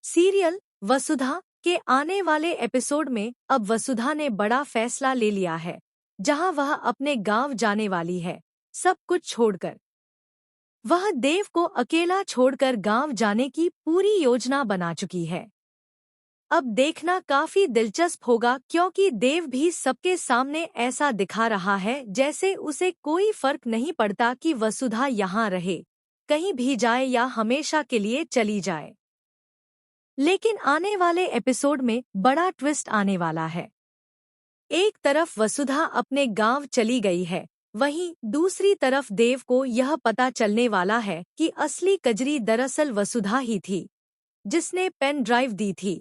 Serial वसुधा के आने वाले एपिसोड में अब वसुधा ने बड़ा फैसला ले लिया है, जहां वह अपने गांव जाने वाली है, सब कुछ छोड़कर। वह देव को अकेला छोड़कर गांव जाने की पूरी योजना बना चुकी है। अब देखना काफी दिलचस्प होगा, क्योंकि देव भी सबके सामने ऐसा दिखा रहा है जैसे उसे कोई फर्क नहीं पड़ता कि वसुधा यहाँ रहे, कहीं भी जाए या हमेशा के लिए चली जाए। लेकिन आने वाले एपिसोड में बड़ा ट्विस्ट आने वाला है। एक तरफ वसुधा अपने गांव चली गई है, वहीं दूसरी तरफ देव को यह पता चलने वाला है कि असली कजरी दरअसल वसुधा ही थी, जिसने पेन ड्राइव दी थी।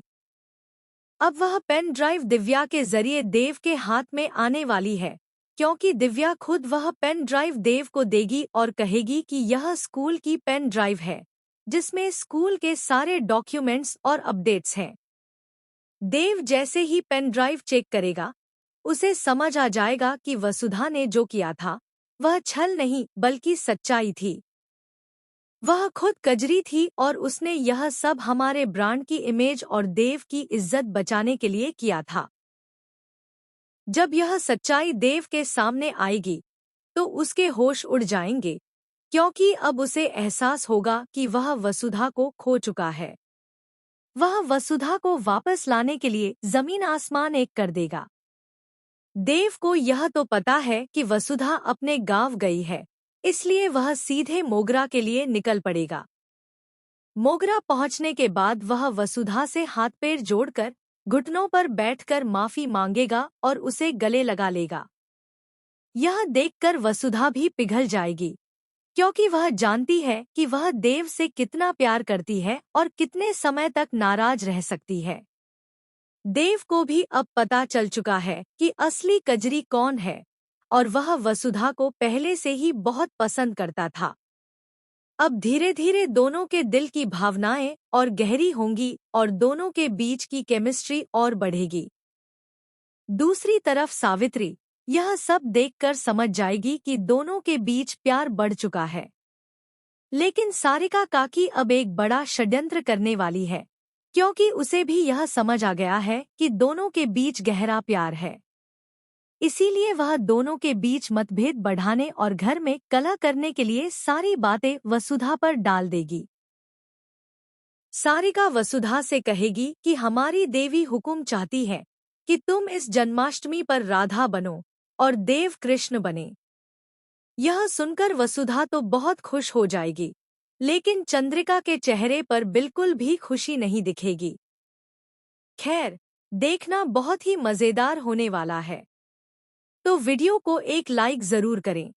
अब वह पेन ड्राइव दिव्या के जरिए देव के हाथ में आने वाली है, क्योंकि दिव्या खुद वह पेन ड्राइव देव को देगी और कहेगी कि यह स्कूल की पेन ड्राइव है, जिसमें स्कूल के सारे डॉक्यूमेंट्स और अपडेट्स हैं। देव जैसे ही पेन ड्राइव चेक करेगा, उसे समझ आ जाएगा कि वसुधा ने जो किया था वह छल नहीं बल्कि सच्चाई थी। वह खुद कजरी थी और उसने यह सब हमारे ब्रांड की इमेज और देव की इज्जत बचाने के लिए किया था। जब यह सच्चाई देव के सामने आएगी तो उसके होश उड़ जाएंगे, क्योंकि अब उसे एहसास होगा कि वह वसुधा को खो चुका है। वह वसुधा को वापस लाने के लिए जमीन आसमान एक कर देगा। देव को यह तो पता है कि वसुधा अपने गांव गई है, इसलिए वह सीधे मोगरा के लिए निकल पड़ेगा। मोगरा पहुंचने के बाद वह वसुधा से हाथ पैर जोड़कर घुटनों पर बैठकर माफी मांगेगा और उसे गले लगा लेगा। यह देखकर वसुधा भी पिघल जाएगी, क्योंकि वह जानती है कि वह देव से कितना प्यार करती है और कितने समय तक नाराज रह सकती है। देव को भी अब पता चल चुका है कि असली कजरी कौन है, और वह वसुधा को पहले से ही बहुत पसंद करता था। अब धीरे धीरे दोनों के दिल की भावनाएं और गहरी होंगी और दोनों के बीच की केमिस्ट्री और बढ़ेगी। दूसरी तरफ सावित्री यह सब देखकर समझ जाएगी कि दोनों के बीच प्यार बढ़ चुका है। लेकिन सारिका काकी अब एक बड़ा षड्यंत्र करने वाली है, क्योंकि उसे भी यह समझ आ गया है कि दोनों के बीच गहरा प्यार है। इसीलिए वह दोनों के बीच मतभेद बढ़ाने और घर में कलह करने के लिए सारी बातें वसुधा पर डाल देगी। सारिका वसुधा से कहेगी कि हमारी देवी हुकुम चाहती है कि तुम इस जन्माष्टमी पर राधा बनो और देव कृष्ण बने। यह सुनकर वसुधा तो बहुत खुश हो जाएगी, लेकिन चंद्रिका के चेहरे पर बिल्कुल भी खुशी नहीं दिखेगी। खैर, देखना बहुत ही मजेदार होने वाला है। तो वीडियो को एक लाइक जरूर करें।